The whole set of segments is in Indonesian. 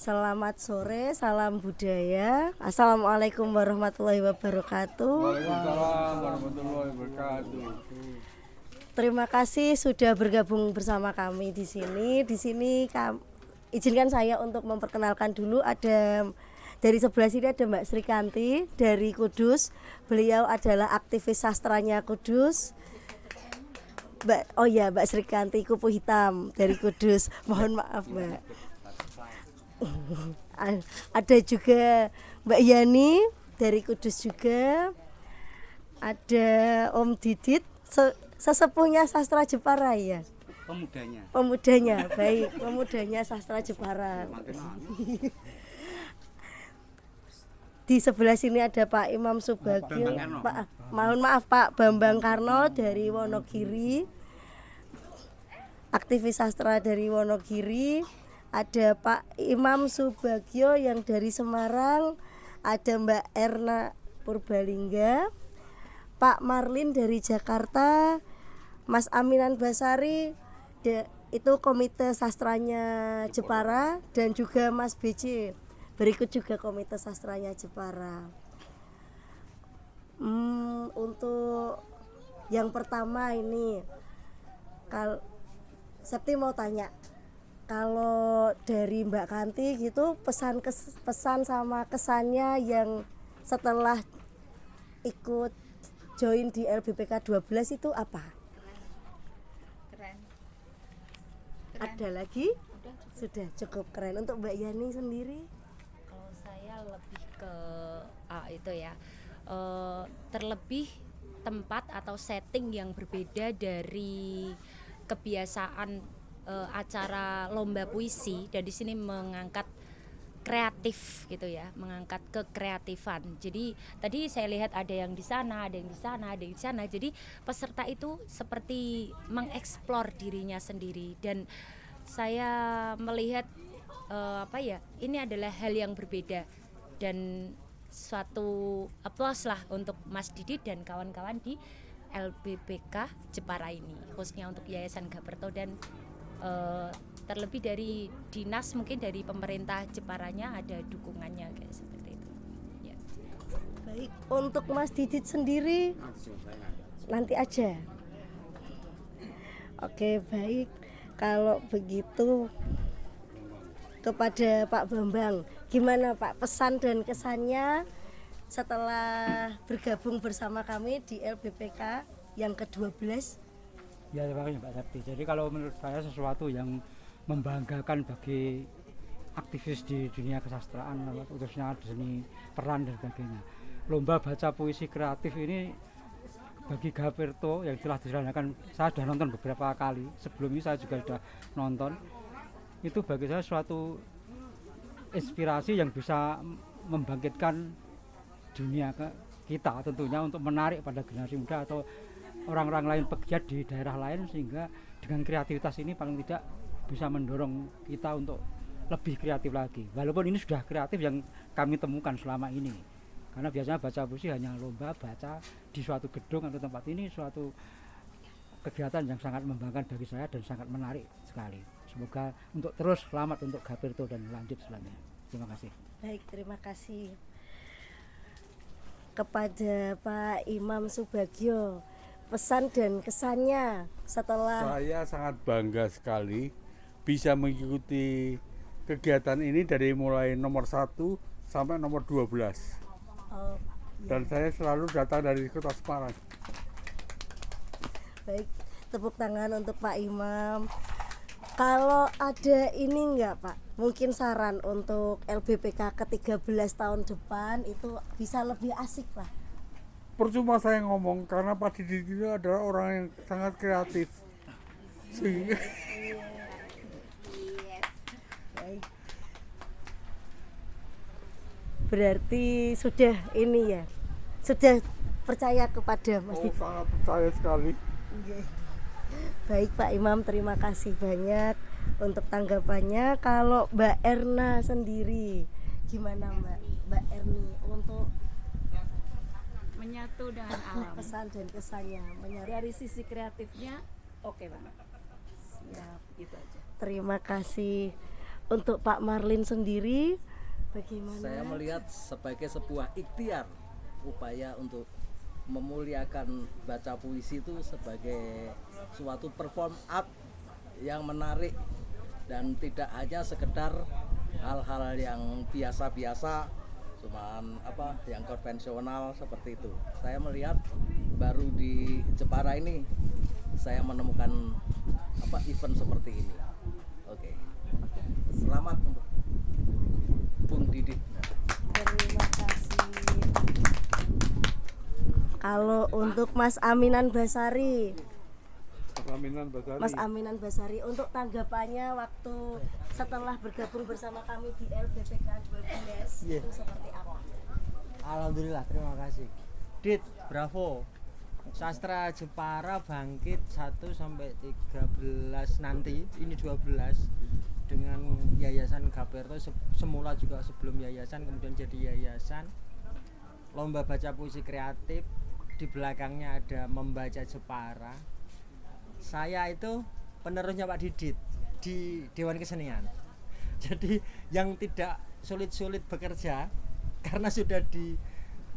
Selamat sore, salam budaya. Assalamualaikum warahmatullahi wabarakatuh. Waalaikumsalam warahmatullahi wabarakatuh. Terima kasih sudah bergabung bersama kami di sini. Izinkan saya untuk memperkenalkan dulu, ada dari sebelah sini ada Mbak Srikanti dari Kudus. Beliau adalah aktivis sastranya Kudus. Mbak Srikanti Kupu Hitam dari Kudus. Mohon maaf, Mbak. Ada juga Mbak Yani dari Kudus juga. Ada Om Didit, sesepuhnya sastra Jepara ya. Pemudanya, baik, pemudanya sastra Jepara. Di sebelah sini ada Pak Imam Subagio, mohon maaf Pak Bambang Karno dari Wonogiri, aktivis sastra dari Wonogiri. Ada Pak Imam Subagio yang dari Semarang, ada Mbak Erna Purbalingga, Pak Marlin dari Jakarta, Mas Aminan Basari, itu komite sastranya Jepara, dan juga Mas BC. Berikut juga komite sastranya Jepara. Untuk yang pertama ini, Septi mau tanya, kalau dari Mbak Kanti gitu pesan sama kesannya yang setelah ikut join di LBPK 12 itu apa? Keren. Ada lagi? Sudah cukup keren. Untuk Mbak Yani sendiri? Kalau saya lebih ke itu ya, terlebih tempat atau setting yang berbeda dari kebiasaan acara lomba puisi, dan di sini mengangkat kreatif gitu ya, mengangkat kekreatifan. Jadi tadi saya lihat ada yang di sana, ada yang di sana, ada yang di sana. Jadi peserta itu seperti mengeksplor dirinya sendiri, dan saya melihat ini adalah hal yang berbeda dan suatu applause lah untuk Mas Didi dan kawan-kawan di LBPK Jepara ini, khususnya untuk Yayasan Gaberto, dan terlebih dari dinas, mungkin dari pemerintah Jeparanya ada dukungannya kayak seperti itu ya. Baik, untuk Mas Didit sendiri nanti aja. Oke, baik. Kalau begitu kepada Pak Bambang, gimana Pak pesan dan kesannya setelah bergabung bersama kami di LBPK yang ke-12? Ya, terima kasih Mbak Septi. Jadi kalau menurut saya sesuatu yang membanggakan bagi aktivis di dunia kesastraan, khususnya di seni peran dan sebagainya. Lomba baca puisi kreatif ini bagi Gaberto yang telah diselenggarakan, saya sudah nonton beberapa kali. Sebelum ini saya juga sudah nonton. Itu bagi saya suatu inspirasi yang bisa membangkitkan dunia kita tentunya, untuk menarik pada generasi muda atau orang-orang lain pegiat di daerah lain, sehingga dengan kreativitas ini paling tidak bisa mendorong kita untuk lebih kreatif lagi. Walaupun ini sudah kreatif yang kami temukan selama ini, karena biasanya baca puisi hanya lomba baca di suatu gedung atau tempat. Ini suatu kegiatan yang sangat membanggakan bagi saya dan sangat menarik sekali. Semoga untuk terus selamat untuk Gaberto dan lanjut selanjutnya. Terima kasih. Baik, terima kasih. Kepada Pak Imam Subagio, pesan dan kesannya setelah... Saya sangat bangga sekali bisa mengikuti kegiatan ini dari mulai nomor 1 sampai nomor 12. Dan saya selalu datang dari Kota Semarang. Baik, tepuk tangan untuk Pak Imam. Kalau ada ini enggak Pak, mungkin saran untuk LBPK ke-13 tahun depan itu bisa lebih asik lah. Percuma saya ngomong, karena Pak Didi itu adalah orang yang sangat kreatif. Sehingga Baik. Berarti sudah ini ya, sudah percaya kepada Mas Didi. sangat percaya sekali. Baik Pak Imam, terima kasih banyak untuk tanggapannya. Kalau Mbak Erna sendiri, gimana Mbak Erni untuk menyatu dengan alam? pesan dan kesannya menyatu? Dari sisi kreatifnya oke banget. Siap. Gitu aja. Terima kasih untuk Pak Marlin sendiri bagaimana? Saya melihat sebagai sebuah ikhtiar upaya untuk memuliakan baca puisi itu sebagai suatu perform art yang menarik dan tidak hanya sekedar hal-hal yang biasa-biasa, cuman yang konvensional seperti itu. Saya melihat baru di Jepara ini saya menemukan event seperti ini. Oke. Selamat untuk Bung Didit. Terima kasih. Kalau untuk Mas Aminan Basari, Mas Aminan Basari, untuk tanggapannya waktu setelah bergabung bersama kami di LBPK 12 itu seperti apa? Alhamdulillah, terima kasih. Dit, bravo. Sastra Jepara bangkit 1 sampai 13 nanti, ini 12 dengan Yayasan Gaberto semula juga sebelum yayasan kemudian jadi yayasan. Lomba baca puisi kreatif, di belakangnya ada Membaca Jepara. Saya itu penerusnya Pak Didit di Dewan Kesenian. Jadi yang tidak sulit-sulit bekerja karena sudah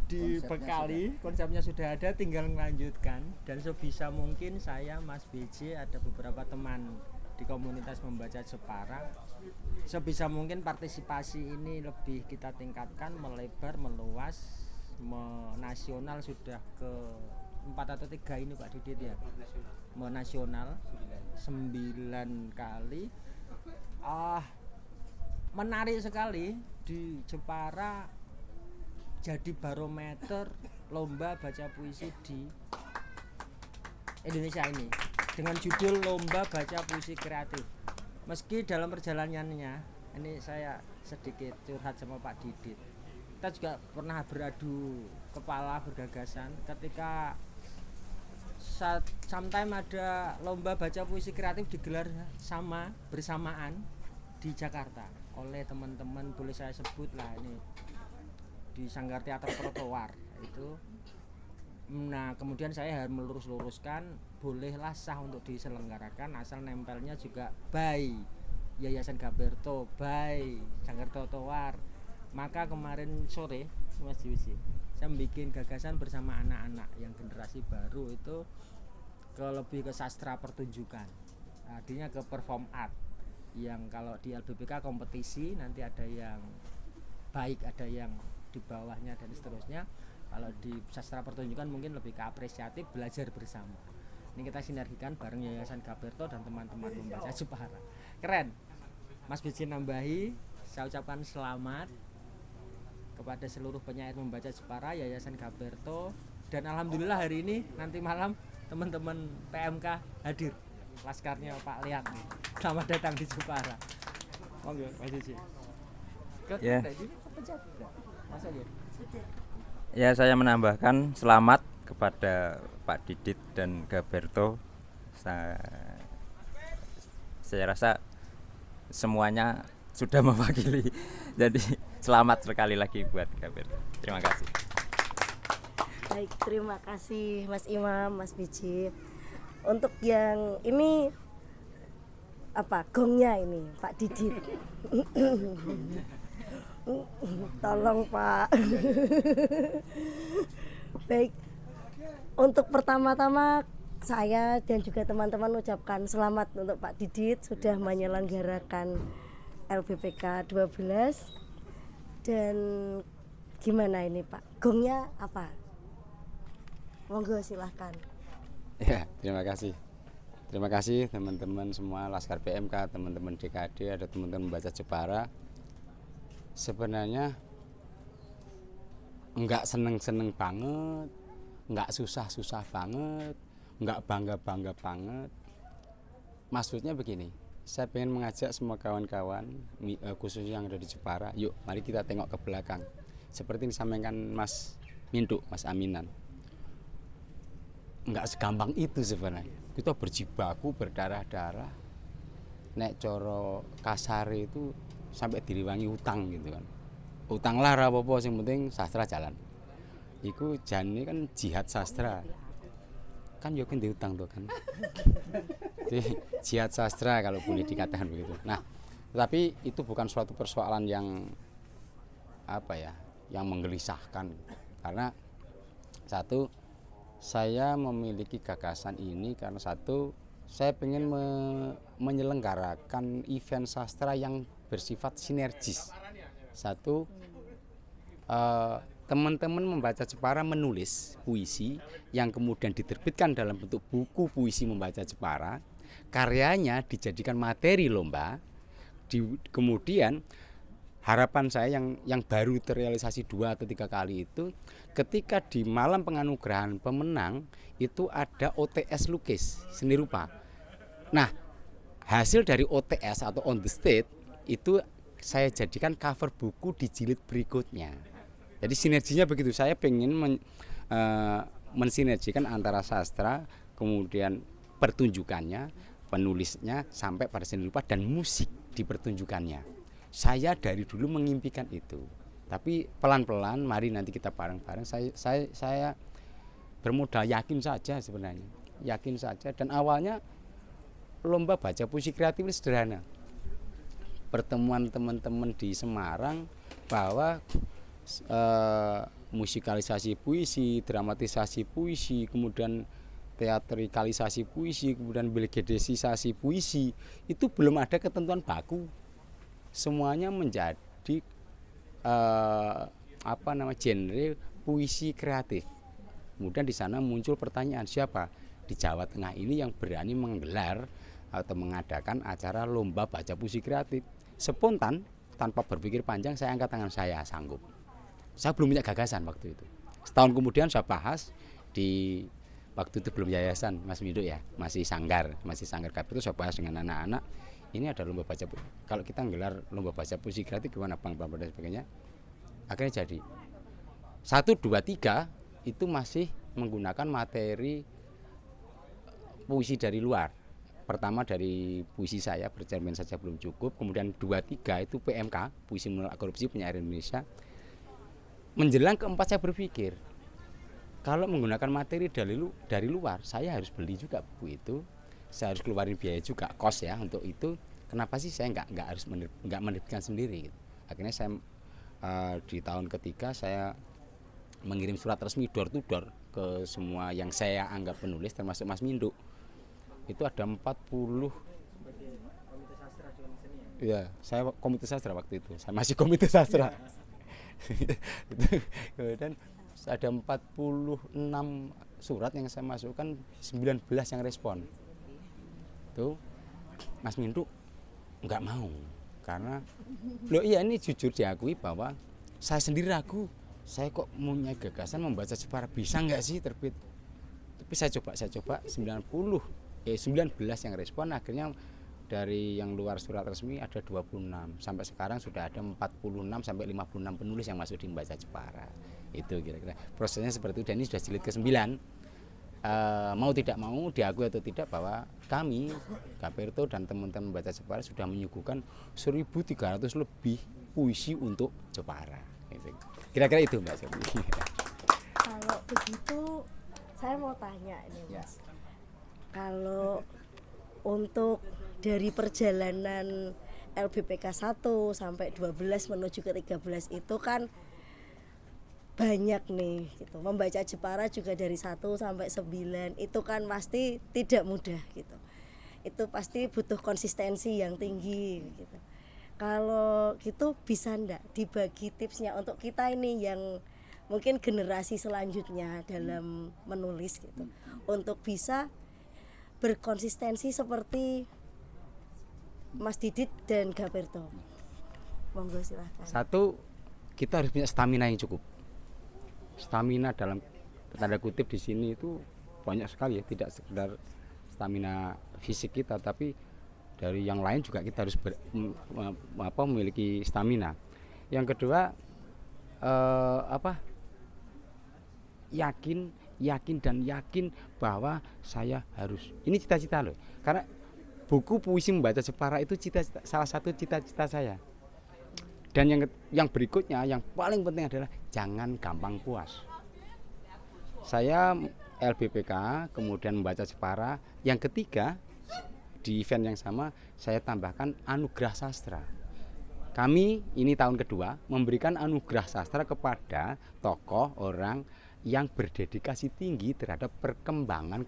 dibekali, konsepnya sudah ada, tinggal melanjutkan. Dan sebisa mungkin saya, Mas BJ, ada beberapa teman di komunitas Membaca Jepara, sebisa mungkin partisipasi ini lebih kita tingkatkan, melebar, meluas, nasional sudah ke 4 atau 3 ini Pak Didit ya, nasional 9 kali. Menarik sekali di Jepara, jadi barometer lomba baca puisi di Indonesia ini dengan judul Lomba Baca Puisi Kreatif. Meski dalam perjalanannya, ini saya sedikit curhat sama Pak Didit, kita juga pernah beradu kepala, bergagasan ketika sometime ada lomba baca puisi kreatif digelar bersamaan di Jakarta oleh teman-teman, boleh saya sebut lah ini, di Sanggar Teater Trotoar itu. Nah kemudian saya harus melurus-luruskan, bolehlah sah untuk diselenggarakan asal nempelnya juga by Yayasan Gaberto, by Sanggar Trotoar. Maka kemarin sore Mas Jiwisi, saya bikin gagasan bersama anak-anak yang generasi baru itu lebih ke sastra pertunjukan, artinya ke perform art, yang kalau di LBPK kompetisi nanti ada yang baik, ada yang di bawahnya dan seterusnya. Kalau di sastra pertunjukan mungkin lebih ke apresiatif, belajar bersama. Ini kita sinergikan bareng Yayasan Gaberto dan teman-teman Membaca Jepara. Keren. Mas BJ nambahi, saya ucapkan selamat kepada seluruh penyair Membaca Jepara, Yayasan Gaberto, dan alhamdulillah hari ini nanti malam teman-teman PMK hadir, laskarnya Pak Liat. Selamat datang di Jepara. Monggo Mas BJ. Ya. Ya, saya menambahkan selamat kepada Pak Didit dan Gaberto. Saya rasa semuanya sudah mewakili. Jadi selamat sekali lagi buat Gaberto. Terima kasih. Baik, terima kasih Mas Imam, Mas BJ. Untuk yang ini gongnya ini Pak Didit. Tolong Pak. Baik, untuk pertama-tama saya dan juga teman-teman ucapkan selamat untuk Pak Didit sudah menyelenggarakan LBPK 12. Dan gimana ini Pak, gongnya apa? Monggo silahkan. Ya, terima kasih. Terima kasih teman-teman semua Laskar PMK, teman-teman DKD, ada teman-teman Membaca Jepara. Sebenarnya enggak seneng-seneng banget, enggak susah-susah banget, enggak bangga-bangga banget. Maksudnya begini, saya pengen mengajak semua kawan-kawan, khususnya yang ada di Jepara, yuk mari kita tengok ke belakang. Seperti yang disampaikan Mas Mindu, Mas Aminan. Enggak segampang itu sebenarnya. Kita berjibaku, berdarah-darah. Nek coro kasare itu sampai diriwangi utang gitu kan. Utang lah apa-apa, yang penting sastra jalan. Iku jane kan jihad sastra. Kan yo diutang tuh kan. Jadi jihad sastra kalau boleh dikatakan begitu. Nah, Tetapi itu bukan suatu persoalan yang apa ya, yang menggelisahkan. Karena satu, saya memiliki gagasan ini karena satu, saya ingin menyelenggarakan event sastra yang bersifat sinergis. Satu, teman-teman membaca Jepara menulis puisi yang kemudian diterbitkan dalam bentuk buku puisi membaca Jepara, karyanya dijadikan materi lomba. Kemudian harapan saya yang baru terrealisasi 2 atau 3 kali itu, ketika di malam penganugerahan pemenang itu ada OTS lukis seni rupa. Nah, hasil dari OTS atau on the stage itu saya jadikan cover buku di jilid berikutnya. Jadi sinerginya begitu. Saya pengen mensinergikan antara sastra, kemudian pertunjukannya, penulisnya, sampai pada seni rupa dan musik di pertunjukannya. Saya dari dulu mengimpikan itu, tapi pelan-pelan, mari nanti kita bareng-bareng. Saya bermodal yakin saja sebenarnya, yakin saja. Dan awalnya lomba baca puisi kreatif ini sederhana. Pertemuan teman-teman di Semarang bahwa musikalisasi puisi, dramatisasi puisi, kemudian teatrikalisasi puisi, kemudian belgedesisasi puisi, itu belum ada ketentuan baku. Semuanya menjadi genre puisi kreatif. Kemudian di sana muncul pertanyaan, siapa di Jawa Tengah ini yang berani menggelar atau mengadakan acara lomba baca puisi kreatif? Spontan, tanpa berpikir panjang, saya angkat tangan, saya sanggup. Saya belum punya gagasan waktu itu. Setahun kemudian saya bahas di waktu itu belum yayasan, Mas Mindo ya, masih sanggar KP itu, saya bahas dengan anak-anak. Ini ada lomba baca puisi. Kalau kita nggelar lomba baca puisi kreatif gimana Bang dan sebagainya. Akhirnya jadi 1, 2, 3 itu masih menggunakan materi puisi dari luar. Pertama dari puisi saya, bercermin saja belum cukup. Kemudian 2, 3 itu PMK, puisi menolak korupsi penyair Indonesia. Menjelang keempat saya berpikir, kalau menggunakan materi dari luar, saya harus beli juga buku itu. Saya harus keluarin biaya juga, kos ya untuk itu. Kenapa sih saya nggak menerbitkan sendiri? Gitu. Akhirnya saya di tahun ketiga saya mengirim surat resmi door to door ke semua yang saya anggap penulis, termasuk Mas Mindo. Itu ada 40. Ya, saya komite sastra waktu itu. Saya masih komite sastra. Kemudian ada 46 surat yang saya masukkan, 19 yang respon. Itu Mas Mindo nggak mau karena ini jujur diakui bahwa saya sendiri ragu, saya kok punya gagasan membaca Jepara, bisa nggak sih terbit. Tapi saya coba 19 yang respon. Akhirnya dari yang luar surat resmi ada 26, sampai sekarang sudah ada 46 sampai 56 penulis yang masuk di membaca Jepara. Itu kira-kira prosesnya seperti itu, dan ini sudah jilid ke-9. Mau tidak mau, diakui atau tidak, bahwa kami Gaperto dan teman-teman membaca Jepara sudah menyuguhkan 1.300 lebih puisi untuk Jepara. Kira-kira itu Mbak Sofi. Kalau begitu saya mau tanya ini Mas. Kalau untuk dari perjalanan LBPK 1 sampai 12 menuju ke 13 itu kan banyak nih gitu. Membaca Jepara juga dari 1 sampai 9 itu kan pasti tidak mudah gitu. Itu pasti butuh konsistensi yang tinggi gitu. Kalau gitu bisa ndak dibagi tipsnya untuk kita ini yang mungkin generasi selanjutnya dalam menulis gitu, untuk bisa berkonsistensi seperti Mas Didit dan Gaperto. Monggo silahkan. 1, kita harus punya stamina yang cukup. Stamina dalam tanda kutip di sini itu banyak sekali ya, tidak sekedar stamina fisik kita, tapi dari yang lain juga kita harus memiliki stamina. Yang kedua yakin bahwa saya harus, ini cita-cita loh, karena buku puisi membaca Jepara itu salah satu cita-cita saya. Dan yang berikutnya, yang paling penting adalah jangan gampang puas. Saya LBPK, kemudian membaca Jepara. Yang ketiga, di event yang sama saya tambahkan anugerah sastra. Kami ini tahun kedua memberikan anugerah sastra kepada tokoh orang yang berdedikasi tinggi terhadap perkembangan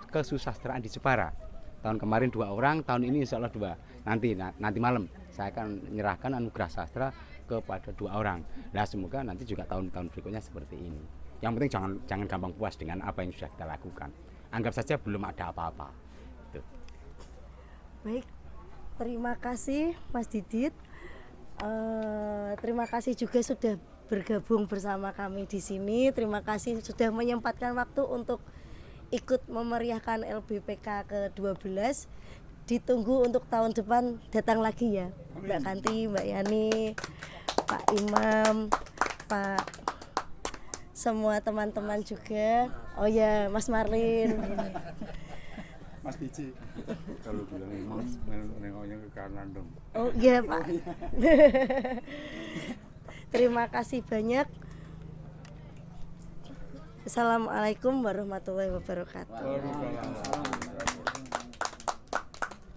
kesusastraan di Jepara. Tahun kemarin 2 orang, tahun ini insya Allah 2. Nanti malam saya akan menyerahkan anugerah sastra kepada 2 orang. Nah semoga nanti juga tahun-tahun berikutnya seperti ini. Yang penting jangan gampang puas dengan apa yang sudah kita lakukan. Anggap saja belum ada apa-apa. Gitu. Baik, terima kasih Mas Didit. Terima kasih juga sudah bergabung bersama kami di sini. Terima kasih sudah menyempatkan waktu untuk ikut memeriahkan LBPK ke-12. Ditunggu untuk tahun depan datang lagi ya, Mbak Kanti, Mbak Yani, Pak Imam, Pak semua teman-teman juga. Oh ya, Mas Marlin. Mas Diji, kalau bilang imam nengoknya ke kanan dong. Oh iya Pak. Terima kasih banyak. Assalamualaikum warahmatullahi wabarakatuh. Waalaikumsalam.